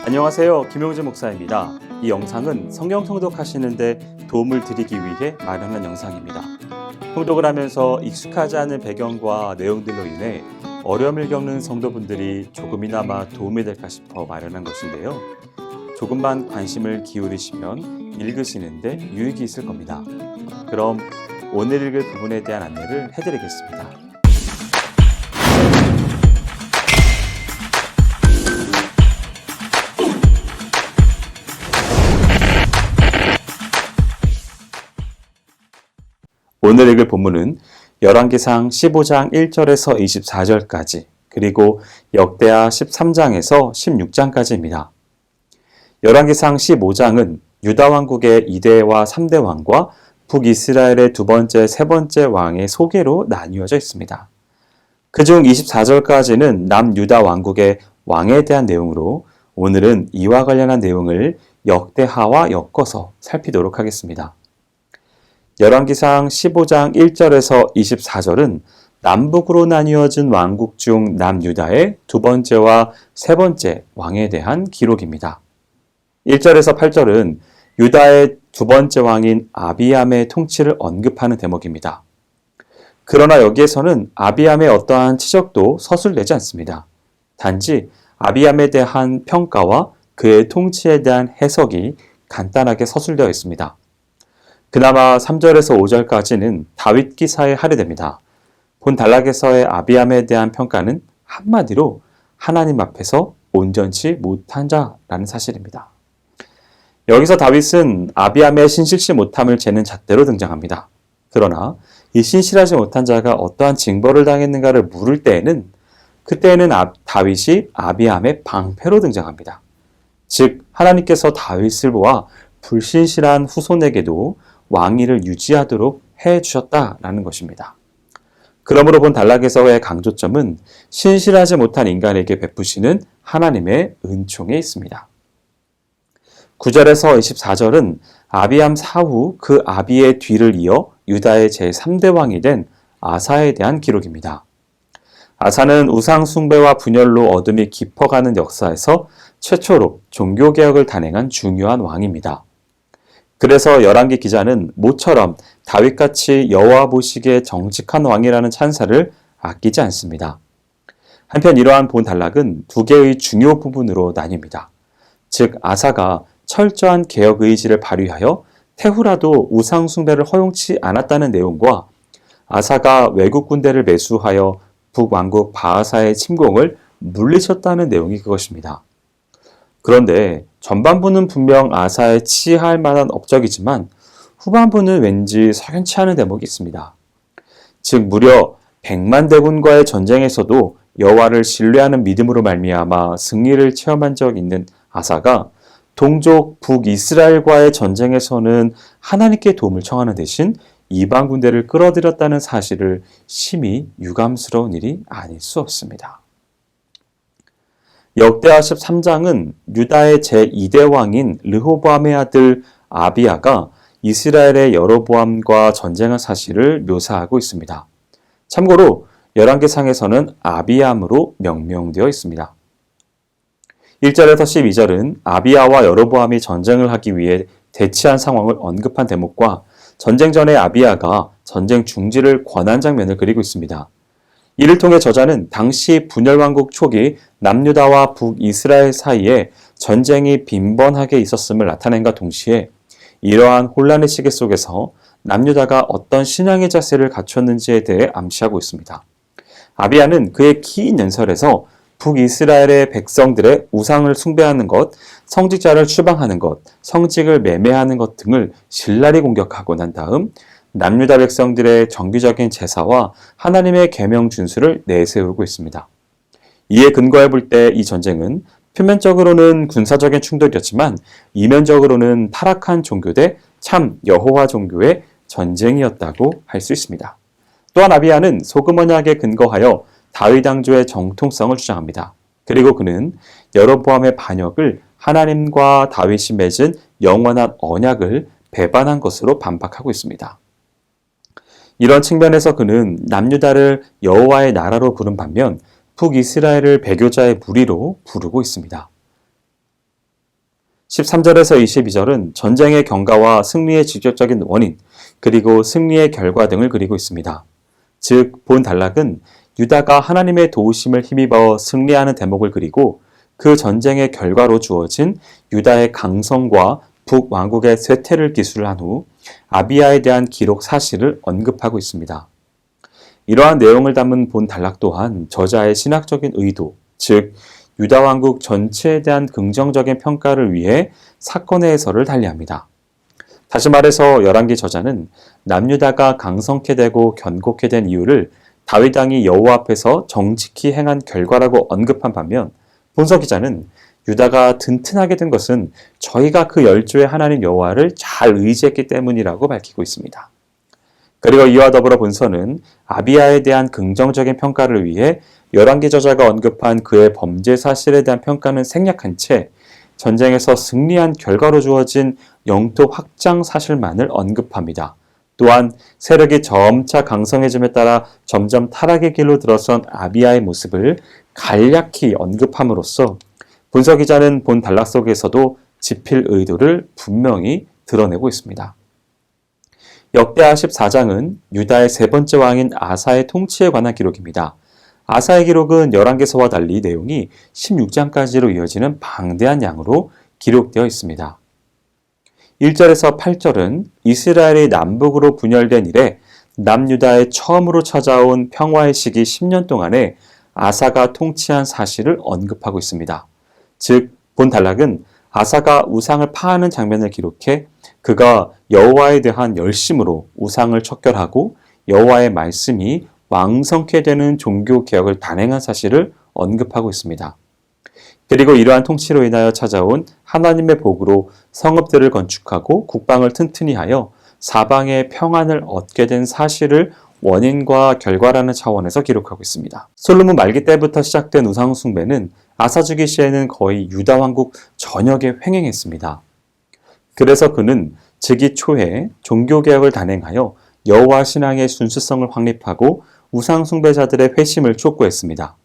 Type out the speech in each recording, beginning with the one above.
안녕하세요. 김용재 목사입니다. 이 영상은 성경 통독하시는데 도움을 드리기 위해 마련한 영상입니다. 통독을 하면서 익숙하지 않은 배경과 내용들로 인해 어려움을 겪는 성도분들이 조금이나마 도움이 될까 싶어 마련한 것인데요. 조금만 관심을 기울이시면 읽으시는데 유익이 있을 겁니다. 그럼 오늘 읽을 부분에 대한 안내를 해드리겠습니다. 오늘 읽을 본문은 열왕기상 15장 1절에서 24절까지 그리고 역대하 13장에서 16장까지입니다. 열왕기상 15장은 유다 왕국의 2대와 3대 왕과 북이스라엘의 두 번째, 세 번째 왕의 소개로 나뉘어져 있습니다. 그중 24절까지는 남유다 왕국의 왕에 대한 내용으로 오늘은 이와 관련한 내용을 역대하와 엮어서 살피도록 하겠습니다. 열왕기상 15장 1절에서 24절은 남북으로 나뉘어진 왕국 중 남유다의 두 번째와 세 번째 왕에 대한 기록입니다. 1절에서 8절은 유다의 두 번째 왕인 아비암의 통치를 언급하는 대목입니다. 그러나 여기에서는 아비암의 어떠한 치적도 서술되지 않습니다. 단지 아비암에 대한 평가와 그의 통치에 대한 해석이 간단하게 서술되어 있습니다. 그나마 3절에서 5절까지는 다윗 기사에 할애됩니다. 본 단락에서의 아비암에 대한 평가는 한마디로 하나님 앞에서 온전치 못한 자라는 사실입니다. 여기서 다윗은 아비암의 신실치 못함을 재는 잣대로 등장합니다. 그러나 이 신실하지 못한 자가 어떠한 징벌을 당했는가를 물을 때에는 그때에는 다윗이 아비암의 방패로 등장합니다. 즉 하나님께서 다윗을 보아 불신실한 후손에게도 왕위를 유지하도록 해주셨다라는 것입니다. 그러므로 본 단락에서의 강조점은 신실하지 못한 인간에게 베푸시는 하나님의 은총에 있습니다. 9절에서 24절은 아비암 사후 그 아비의 뒤를 이어 유다의 제3대 왕이 된 아사에 대한 기록입니다. 아사는 우상 숭배와 분열로 어둠이 깊어가는 역사에서 최초로 종교개혁을 단행한 중요한 왕입니다. 그래서 열왕기 기자는 모처럼 다윗같이 여호와 보시기에 정직한 왕이라는 찬사를 아끼지 않습니다. 한편 이러한 본 단락은 두 개의 중요 부분으로 나뉩니다. 즉 아사가 철저한 개혁 의지를 발휘하여 태후라도 우상 숭배를 허용치 않았다는 내용과 아사가 외국 군대를 매수하여 북왕국 바하사의 침공을 물리쳤다는 내용이 그것입니다. 그런데 전반부는 분명 아사에 치할 만한 업적이지만 후반부는 왠지 석연치 않은 대목이 있습니다. 즉 무려 100만 대군과의 전쟁에서도 여호와를 신뢰하는 믿음으로 말미암아 승리를 체험한 적이 있는 아사가 동족 북이스라엘과의 전쟁에서는 하나님께 도움을 청하는 대신 이방 군대를 끌어들였다는 사실을 심히 유감스러운 일이 아닐 수 없습니다. 역대하 13장은 유다의 제2대 왕인 르호보암의 아들 아비야가 이스라엘의 여로보암과 전쟁한 사실을 묘사하고 있습니다. 참고로 열왕기상에서는 아비암으로 명명되어 있습니다. 1절에서 12절은 아비야와 여로보암이 전쟁을 하기 위해 대치한 상황을 언급한 대목과 전쟁 전에 아비야가 전쟁 중지를 권한 장면을 그리고 있습니다. 이를 통해 저자는 당시 분열왕국 초기 남유다와 북이스라엘 사이에 전쟁이 빈번하게 있었음을 나타낸과 동시에 이러한 혼란의 시기 속에서 남유다가 어떤 신앙의 자세를 갖췄는지에 대해 암시하고 있습니다. 아비야는 그의 긴 연설에서 북이스라엘의 백성들의 우상을 숭배하는 것, 성직자를 추방하는 것, 성직을 매매하는 것 등을 신랄히 공격하고 난 다음 남유다 백성들의 정기적인 제사와 하나님의 계명 준수를 내세우고 있습니다. 이에 근거해 볼 때 이 전쟁은 표면적으로는 군사적인 충돌이었지만 이면적으로는 타락한 종교 대 참 여호와 종교의 전쟁이었다고 할 수 있습니다. 또한 아비야는 소금 언약에 근거하여 다윗 왕조의 정통성을 주장합니다. 그리고 그는 여로보암의 반역을 하나님과 다윗이 맺은 영원한 언약을 배반한 것으로 반박하고 있습니다. 이런 측면에서 그는 남유다를 여호와의 나라로 부른 반면 북이스라엘을 배교자의 무리로 부르고 있습니다. 13절에서 22절은 전쟁의 경과와 승리의 직접적인 원인, 그리고 승리의 결과 등을 그리고 있습니다. 즉, 본 단락은 유다가 하나님의 도우심을 힘입어 승리하는 대목을 그리고 그 전쟁의 결과로 주어진 유다의 강성과 북왕국의 쇠퇴를 기술한 후 아비야에 대한 기록 사실을 언급하고 있습니다. 이러한 내용을 담은 본 단락 또한 저자의 신학적인 의도, 즉 유다 왕국 전체에 대한 긍정적인 평가를 위해 사건의 해설을 달리합니다. 다시 말해서 열왕기 저자는 남유다가 강성케 되고 견고케 된 이유를 다윗 왕이 여호와 앞에서 정직히 행한 결과라고 언급한 반면, 본서 기자는 유다가 튼튼하게 된 것은 저희가 그 열조의 하나님 여호와를 잘 의지했기 때문이라고 밝히고 있습니다. 그리고 이와 더불어 본서는 아비야에 대한 긍정적인 평가를 위해 열왕기 저자가 언급한 그의 범죄 사실에 대한 평가는 생략한 채 전쟁에서 승리한 결과로 주어진 영토 확장 사실만을 언급합니다. 또한 세력이 점차 강성해짐에 따라 점점 타락의 길로 들어선 아비야의 모습을 간략히 언급함으로써 본서 기자는 본 단락 속에서도 지필 의도를 분명히 드러내고 있습니다. 역대하 14장은 유다의 세 번째 왕인 아사의 통치에 관한 기록입니다. 아사의 기록은 열왕기서와 달리 내용이 16장까지로 이어지는 방대한 양으로 기록되어 있습니다. 1절에서 8절은 이스라엘이 남북으로 분열된 이래 남유다에 처음으로 찾아온 평화의 시기 10년 동안에 아사가 통치한 사실을 언급하고 있습니다. 즉, 본 단락은 아사가 우상을 파하는 장면을 기록해 그가 여호와에 대한 열심으로 우상을 척결하고 여호와의 말씀이 왕성케 되는 종교 개혁을 단행한 사실을 언급하고 있습니다. 그리고 이러한 통치로 인하여 찾아온 하나님의 복으로 성읍들을 건축하고 국방을 튼튼히 하여 사방의 평안을 얻게 된 사실을 원인과 결과라는 차원에서 기록하고 있습니다. 솔로몬 말기 때부터 시작된 우상 숭배는 아사주기 시에는 거의 유다 왕국 전역에 횡행했습니다. 그래서 그는 즉위 초에 종교개혁을 단행하여 여호와 신앙의 순수성을 확립하고 우상 숭배자들의 회심을 촉구했습니다.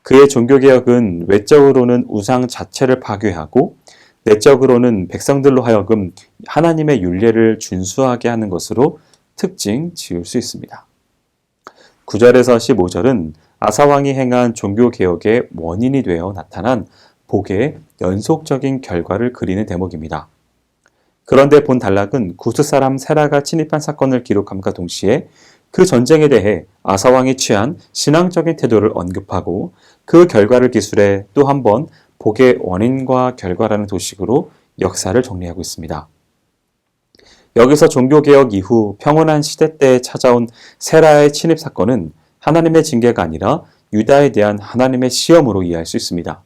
그의 종교개혁은 외적으로는 우상 자체를 파괴하고 내적으로는 백성들로 하여금 하나님의 율례를 준수하게 하는 것으로 특징 지을 수 있습니다. 9절에서 15절은 아사왕이 행한 종교개혁의 원인이 되어 나타난 복의 연속적인 결과를 그리는 대목입니다. 그런데 본 단락은 구스 사람 세라가 침입한 사건을 기록함과 동시에 그 전쟁에 대해 아사왕이 취한 신앙적인 태도를 언급하고 그 결과를 기술해 또 한 번 복의 원인과 결과라는 도식으로 역사를 정리하고 있습니다. 여기서 종교개혁 이후 평온한 시대 때에 찾아온 세라의 침입 사건은 하나님의 징계가 아니라 유다에 대한 하나님의 시험으로 이해할 수 있습니다.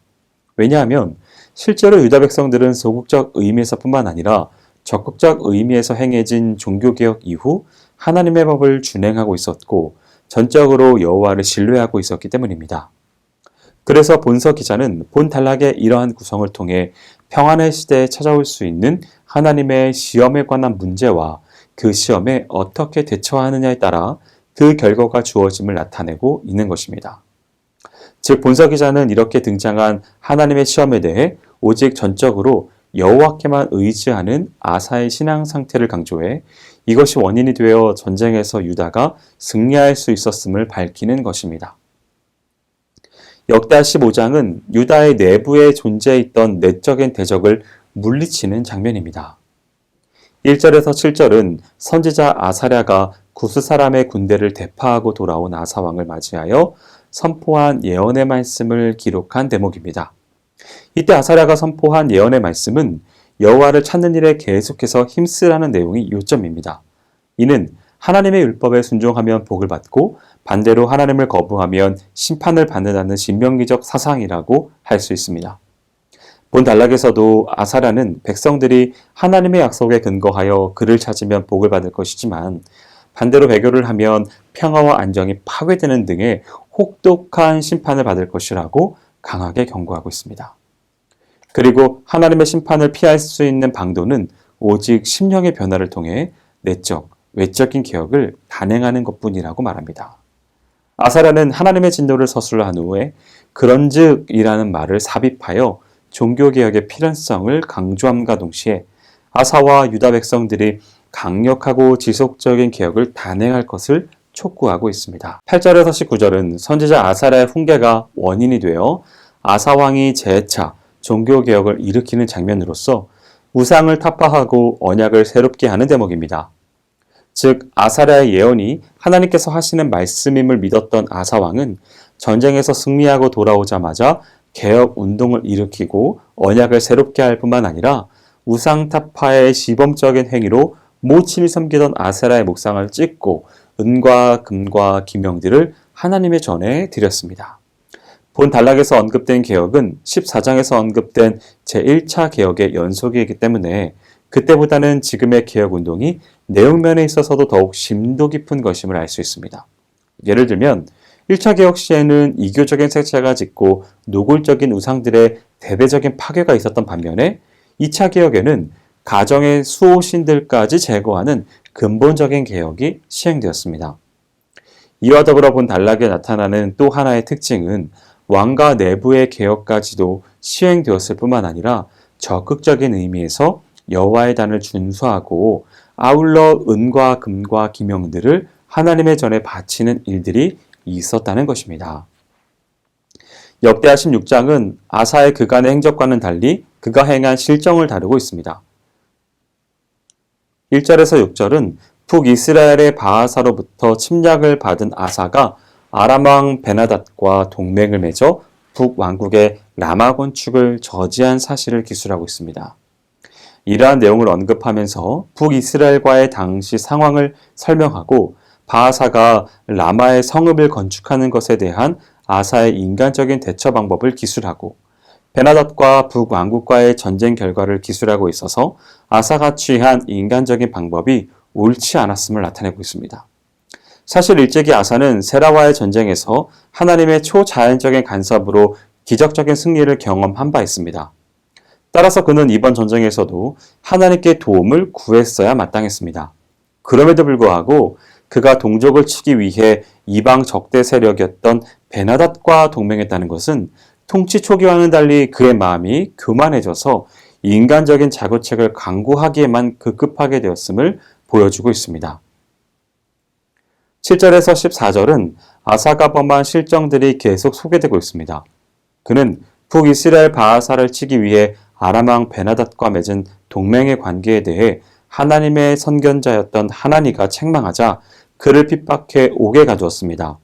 왜냐하면 실제로 유다 백성들은 소극적 의미에서뿐만 아니라 적극적 의미에서 행해진 종교개혁 이후 하나님의 법을 준행하고 있었고 전적으로 여호와를 신뢰하고 있었기 때문입니다. 그래서 본서 기자는 본 단락의 이러한 구성을 통해 평안의 시대에 찾아올 수 있는 하나님의 시험에 관한 문제와 그 시험에 어떻게 대처하느냐에 따라 그 결과가 주어짐을 나타내고 있는 것입니다. 즉, 본서 기자는 이렇게 등장한 하나님의 시험에 대해 오직 전적으로 여호와께만 의지하는 아사의 신앙 상태를 강조해 이것이 원인이 되어 전쟁에서 유다가 승리할 수 있었음을 밝히는 것입니다. 역대하 15장은 유다의 내부에 존재했던 내적인 대적을 물리치는 장면입니다. 1절에서 7절은 선지자 아사랴가 구스 사람의 군대를 대파하고 돌아온 아사왕을 맞이하여 선포한 예언의 말씀을 기록한 대목입니다. 이때 아사랴가 선포한 예언의 말씀은 여호와를 찾는 일에 계속해서 힘쓰라는 내용이 요점입니다. 이는 하나님의 율법에 순종하면 복을 받고 반대로 하나님을 거부하면 심판을 받는다는 신명기적 사상이라고 할 수 있습니다. 본 단락에서도 아사랴는 백성들이 하나님의 약속에 근거하여 그를 찾으면 복을 받을 것이지만 반대로 배교를 하면 평화와 안정이 파괴되는 등의 혹독한 심판을 받을 것이라고 강하게 경고하고 있습니다. 그리고 하나님의 심판을 피할 수 있는 방도는 오직 심령의 변화를 통해 내적, 외적인 개혁을 단행하는 것뿐이라고 말합니다. 아사랴는 하나님의 진노를 서술한 후에 그런즉이라는 말을 삽입하여 종교개혁의 필연성을 강조함과 동시에 아사와 유다 백성들이 강력하고 지속적인 개혁을 단행할 것을 촉구하고 있습니다. 8절에서 19절은 선지자 아사랴의 훈계가 원인이 되어 아사왕이 재차 종교개혁을 일으키는 장면으로서 우상을 타파하고 언약을 새롭게 하는 대목입니다. 즉 아사랴의 예언이 하나님께서 하시는 말씀임을 믿었던 아사왕은 전쟁에서 승리하고 돌아오자마자 개혁 운동을 일으키고 언약을 새롭게 할 뿐만 아니라 우상 타파의 시범적인 행위로 모친이 섬기던 아세라의 목상을 찢고 은과 금과 기명들을 하나님의 전에 드렸습니다. 본 단락에서 언급된 개혁은 14장에서 언급된 제1차 개혁의 연속이기 때문에 그때보다는 지금의 개혁 운동이 내용면에 있어서도 더욱 심도 깊은 것임을 알 수 있습니다. 예를 들면 1차 개혁 시에는 이교적인 색채가 짙고 노골적인 우상들의 대대적인 파괴가 있었던 반면에 2차 개혁에는 가정의 수호신들까지 제거하는 근본적인 개혁이 시행되었습니다. 이와 더불어 본 단락에 나타나는 또 하나의 특징은 왕가 내부의 개혁까지도 시행되었을 뿐만 아니라 적극적인 의미에서 여호와의 단을 준수하고 아울러 은과 금과 기명들을 하나님의 전에 바치는 일들이 있었다는 것입니다. 역대하 16장은 아사의 그간의 행적과는 달리 그가 행한 실정을 다루고 있습니다. 1절에서 6절은 북이스라엘의 바하사로부터 침략을 받은 아사가 아람왕 베나닷과 동맹을 맺어 북왕국의 라마 건축을 저지한 사실을 기술하고 있습니다. 이러한 내용을 언급하면서 북이스라엘과의 당시 상황을 설명하고 바하사가 라마의 성읍을 건축하는 것에 대한 아사의 인간적인 대처 방법을 기술하고 베나닷과 북왕국과의 전쟁 결과를 기술하고 있어서 아사가 취한 인간적인 방법이 옳지 않았음을 나타내고 있습니다. 사실 일제기 아사는 세라와의 전쟁에서 하나님의 초자연적인 간섭으로 기적적인 승리를 경험한 바 있습니다. 따라서 그는 이번 전쟁에서도 하나님께 도움을 구했어야 마땅했습니다. 그럼에도 불구하고 그가 동족을 치기 위해 이방 적대 세력이었던 베나닷과 동맹했다는 것은 통치 초기와는 달리 그의 마음이 교만해져서 인간적인 자구책을 강구하기에만 급급하게 되었음을 보여주고 있습니다. 7절에서 14절은 아사가 범한 실정들이 계속 소개되고 있습니다. 그는 북이스라엘 바하사를 치기 위해 아람왕 베나닷과 맺은 동맹의 관계에 대해 하나님의 선견자였던 하나니가 책망하자 그를 핍박해 옥에 가두었습니다.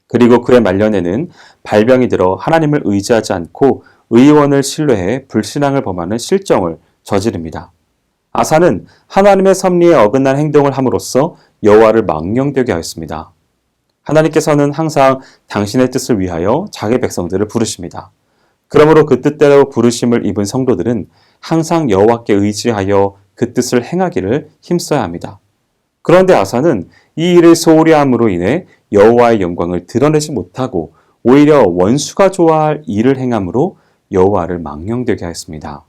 그리고 그의 말년에는 발병이 들어 하나님을 의지하지 않고 의원을 신뢰해 불신앙을 범하는 실정을 저지릅니다. 아사는 하나님의 섭리에 어긋난 행동을 함으로써 여호와를 망령되게 하였습니다. 하나님께서는 항상 당신의 뜻을 위하여 자기 백성들을 부르십니다. 그러므로 그 뜻대로 부르심을 입은 성도들은 항상 여호와께 의지하여 그 뜻을 행하기를 힘써야 합니다. 그런데 아사는 이 일을 소홀히 함으로 인해 여호와의 영광을 드러내지 못하고 오히려 원수가 좋아할 일을 행함으로 여호와를 망령되게 하였습니다.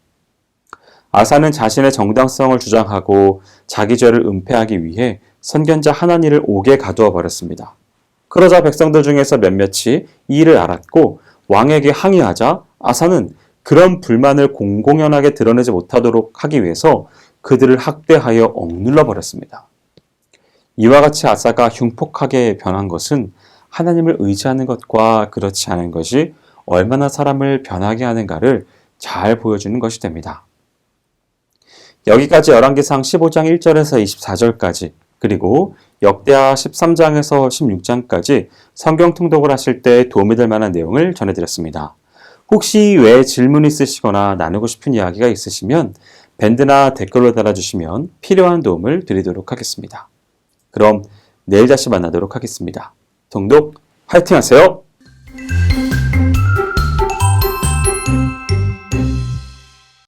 아사는 자신의 정당성을 주장하고 자기 죄를 은폐하기 위해 선견자 하나니를 옥에 가두어 버렸습니다. 그러자 백성들 중에서 몇몇이 이 일을 알았고 왕에게 항의하자 아사는 그런 불만을 공공연하게 드러내지 못하도록 하기 위해서 그들을 학대하여 억눌러 버렸습니다. 이와 같이 아사가 흉폭하게 변한 것은 하나님을 의지하는 것과 그렇지 않은 것이 얼마나 사람을 변하게 하는가를 잘 보여주는 것이 됩니다. 여기까지 열왕기상 15장 1절에서 24절까지 그리고 역대하 13장에서 16장까지 성경 통독을 하실 때 도움이 될 만한 내용을 전해드렸습니다. 혹시 외에 질문 있으시거나 나누고 싶은 이야기가 있으시면 밴드나 댓글로 달아주시면 필요한 도움을 드리도록 하겠습니다. 그럼 내일 다시 만나도록 하겠습니다. 통독 화이팅 하세요!